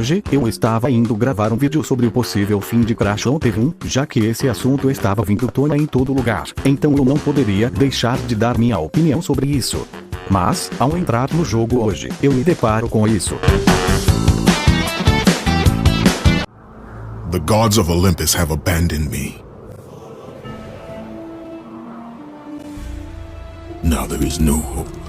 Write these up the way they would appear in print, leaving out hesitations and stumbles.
Hoje, eu estava indo gravar um vídeo sobre o possível fim de Crash on T1, já que esse assunto estava vindo à tona em todo lugar, então eu não poderia deixar de dar minha opinião sobre isso. Mas, ao entrar no jogo hoje, eu me deparo com isso. The gods of Olympus have abandoned me. Now there is no hope.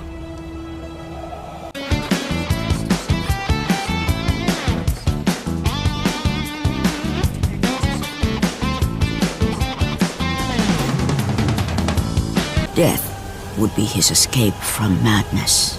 Death would be his escape from madness.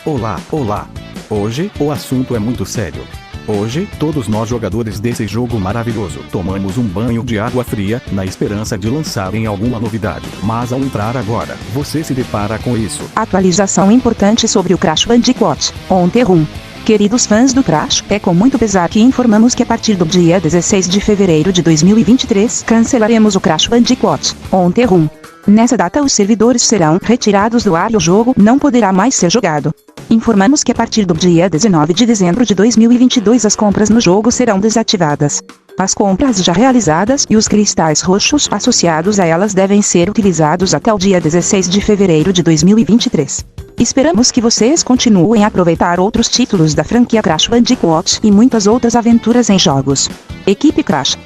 Olá. Hoje, o assunto é muito sério. Hoje, todos nós jogadores desse jogo maravilhoso tomamos um banho de água fria, na esperança de lançarem alguma novidade. Mas ao entrar agora, você se depara com isso. Atualização importante sobre o Crash Bandicoot on T1. Queridos fãs do Crash, é com muito pesar que informamos que a partir do dia 16 de fevereiro de 2023, cancelaremos o Crash Bandicoot on T1. Nessa data os servidores serão retirados do ar e o jogo não poderá mais ser jogado. Informamos que a partir do dia 19 de dezembro de 2022 as compras no jogo serão desativadas. As compras já realizadas e os cristais roxos associados a elas devem ser utilizados até o dia 16 de fevereiro de 2023. Esperamos que vocês continuem a aproveitar outros títulos da franquia Crash Bandicoot e muitas outras aventuras em jogos. Equipe Crash.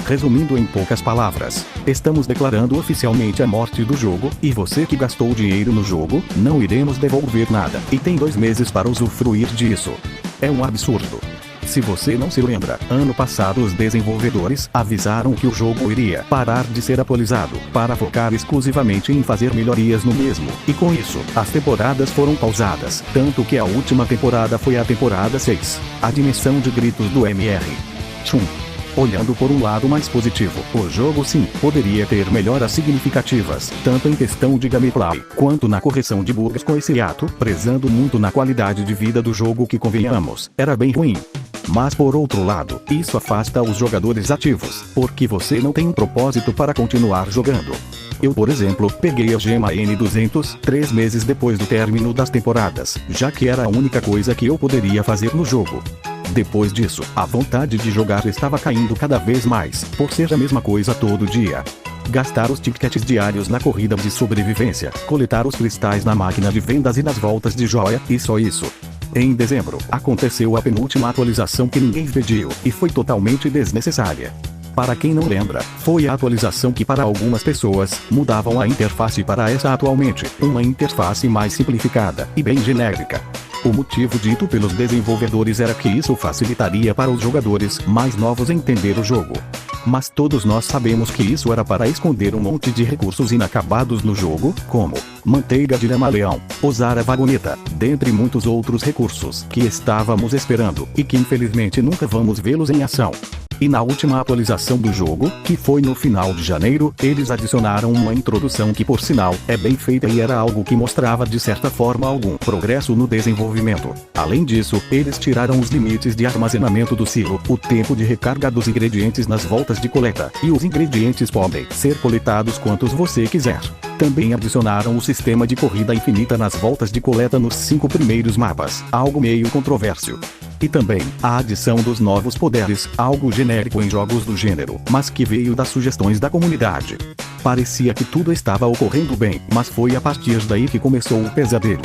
Resumindo em poucas palavras, estamos declarando oficialmente a morte do jogo, e você que gastou dinheiro no jogo, não iremos devolver nada, e tem 2 meses para usufruir disso. É um absurdo. Se você não se lembra, ano passado os desenvolvedores avisaram que o jogo iria parar de ser atualizado, para focar exclusivamente em fazer melhorias no mesmo, e com isso, as temporadas foram pausadas, tanto que a última temporada foi a temporada 6, a dimensão de gritos do MR. Olhando por um lado mais positivo, o jogo sim, poderia ter melhoras significativas, tanto em questão de gameplay, quanto na correção de bugs com esse ato, prezando muito na qualidade de vida do jogo que convenhamos, era bem ruim. Mas por outro lado, isso afasta os jogadores ativos, porque você não tem um propósito para continuar jogando. Eu, por exemplo, peguei a gema N200, 3 meses depois do término das temporadas, já que era a única coisa que eu poderia fazer no jogo. Depois disso, a vontade de jogar estava caindo cada vez mais, por ser a mesma coisa todo dia. Gastar os tickets diários na corrida de sobrevivência, coletar os cristais na máquina de vendas e nas voltas de joia, e só isso. Em dezembro, aconteceu a penúltima atualização que ninguém pediu, e foi totalmente desnecessária. Para quem não lembra, foi a atualização que para algumas pessoas, mudavam a interface para essa atualmente, uma interface mais simplificada, e bem genérica. O motivo dito pelos desenvolvedores era que isso facilitaria para os jogadores mais novos entender o jogo. Mas todos nós sabemos que isso era para esconder um monte de recursos inacabados no jogo, como manteiga de lama-leão, usar a vagoneta, dentre muitos outros recursos que estávamos esperando, e que infelizmente nunca vamos vê-los em ação. E na última atualização do jogo, que foi no final de janeiro, eles adicionaram uma introdução que por sinal, é bem feita e era algo que mostrava de certa forma algum progresso no desenvolvimento. Além disso, eles tiraram os limites de armazenamento do silo, o tempo de recarga dos ingredientes nas voltas de coleta, e os ingredientes podem ser coletados quantos você quiser. Também adicionaram o sistema de corrida infinita nas voltas de coleta nos 5 primeiros mapas, algo meio controverso. E também, a adição dos novos poderes, algo genérico em jogos do gênero, mas que veio das sugestões da comunidade. Parecia que tudo estava ocorrendo bem, mas foi a partir daí que começou o pesadelo.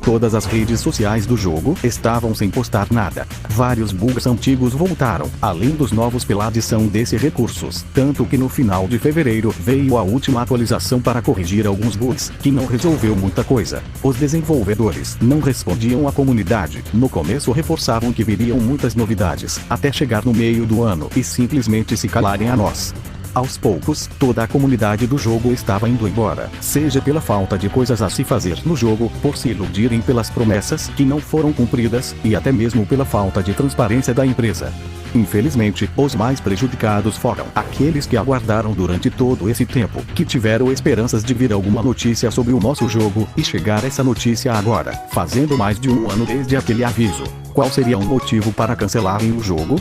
Todas as redes sociais do jogo estavam sem postar nada. Vários bugs antigos voltaram, além dos novos pela adição desses recursos. Tanto que no final de fevereiro veio a última atualização para corrigir alguns bugs, que não resolveu muita coisa. Os desenvolvedores não respondiam à comunidade. No começo reforçavam que viriam muitas novidades, até chegar no meio do ano e simplesmente se calarem a nós. Aos poucos, toda a comunidade do jogo estava indo embora, seja pela falta de coisas a se fazer no jogo, por se iludirem pelas promessas que não foram cumpridas, e até mesmo pela falta de transparência da empresa. Infelizmente, os mais prejudicados foram aqueles que aguardaram durante todo esse tempo, que tiveram esperanças de vir alguma notícia sobre o nosso jogo, e chegar essa notícia agora, fazendo mais de 1 ano desde aquele aviso. Qual seria um motivo para cancelarem o jogo?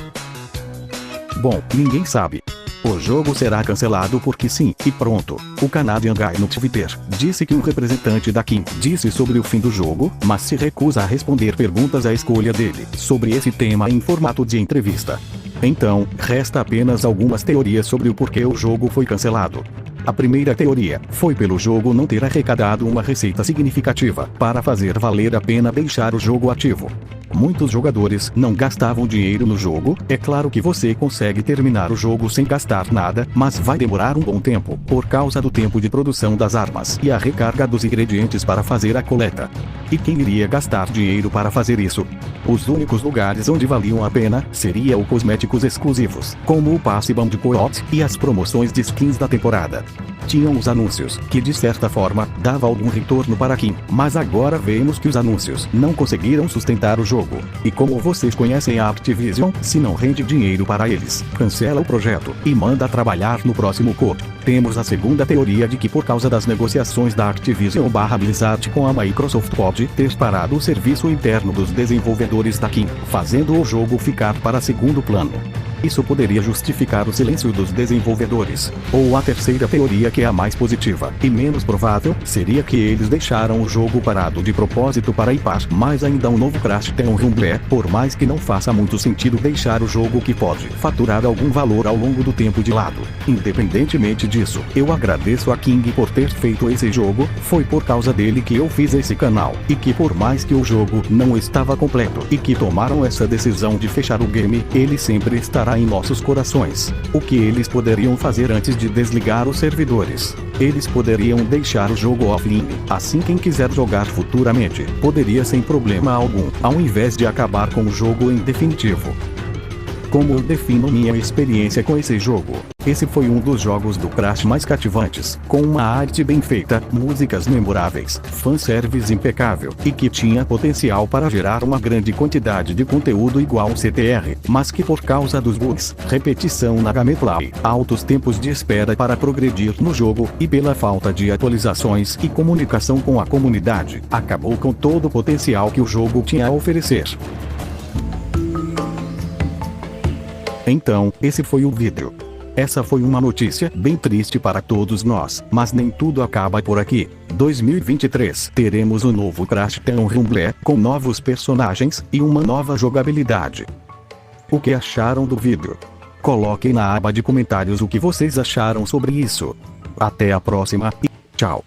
Bom, ninguém sabe. O jogo será cancelado porque sim, e pronto. O Canadian Guy no Twitter disse que um representante da King disse sobre o fim do jogo, mas se recusa a responder perguntas à escolha dele sobre esse tema em formato de entrevista. Então, resta apenas algumas teorias sobre o porquê o jogo foi cancelado. A primeira teoria foi pelo jogo não ter arrecadado uma receita significativa para fazer valer a pena deixar o jogo ativo. Muitos jogadores não gastavam dinheiro no jogo. É claro que você consegue terminar o jogo sem gastar nada, mas vai demorar um bom tempo, por causa do tempo de produção das armas e a recarga dos ingredientes para fazer a coleta. E quem iria gastar dinheiro para fazer isso? Os únicos lugares onde valiam a pena seriam cosméticos exclusivos, como o passe Bandicoot e as promoções de skins da temporada. Tinham os anúncios, que de certa forma, dava algum retorno para King, mas agora vemos que os anúncios não conseguiram sustentar o jogo. E como vocês conhecem a Activision, se não rende dinheiro para eles, cancela o projeto e manda trabalhar no próximo code. Temos a segunda teoria de que por causa das negociações da Activision/Blizzard com a Microsoft pode ter parado o serviço interno dos desenvolvedores da King, fazendo o jogo ficar para segundo plano. Isso poderia justificar o silêncio dos desenvolvedores. Ou a terceira teoria, que é a mais positiva e menos provável, seria que eles deixaram o jogo parado de propósito para hypar mais ainda um novo Crash Team Rumble, por mais que não faça muito sentido deixar o jogo que pode faturar algum valor ao longo do tempo de lado. Independentemente disso, eu agradeço a King por ter feito esse jogo, foi por causa dele que eu fiz esse canal, e que por mais que o jogo não estava completo e que tomaram essa decisão de fechar o game, ele sempre estará em nossos corações. O que eles poderiam fazer antes de desligar os servidores? Eles poderiam deixar o jogo offline, assim quem quiser jogar futuramente, poderia sem problema algum, ao invés de acabar com o jogo em definitivo. Como eu defino minha experiência com esse jogo? Esse foi um dos jogos do Crash mais cativantes, com uma arte bem feita, músicas memoráveis, fanservice impecável, e que tinha potencial para gerar uma grande quantidade de conteúdo igual CTR, mas que por causa dos bugs, repetição na gameplay, altos tempos de espera para progredir no jogo, e pela falta de atualizações e comunicação com a comunidade, acabou com todo o potencial que o jogo tinha a oferecer. Então, esse foi o vídeo. Essa foi uma notícia bem triste para todos nós, mas nem tudo acaba por aqui. 2023 teremos um novo Crash Team Rumble, com novos personagens e uma nova jogabilidade. O que acharam do vídeo? Coloquem na aba de comentários o que vocês acharam sobre isso. Até a próxima e tchau.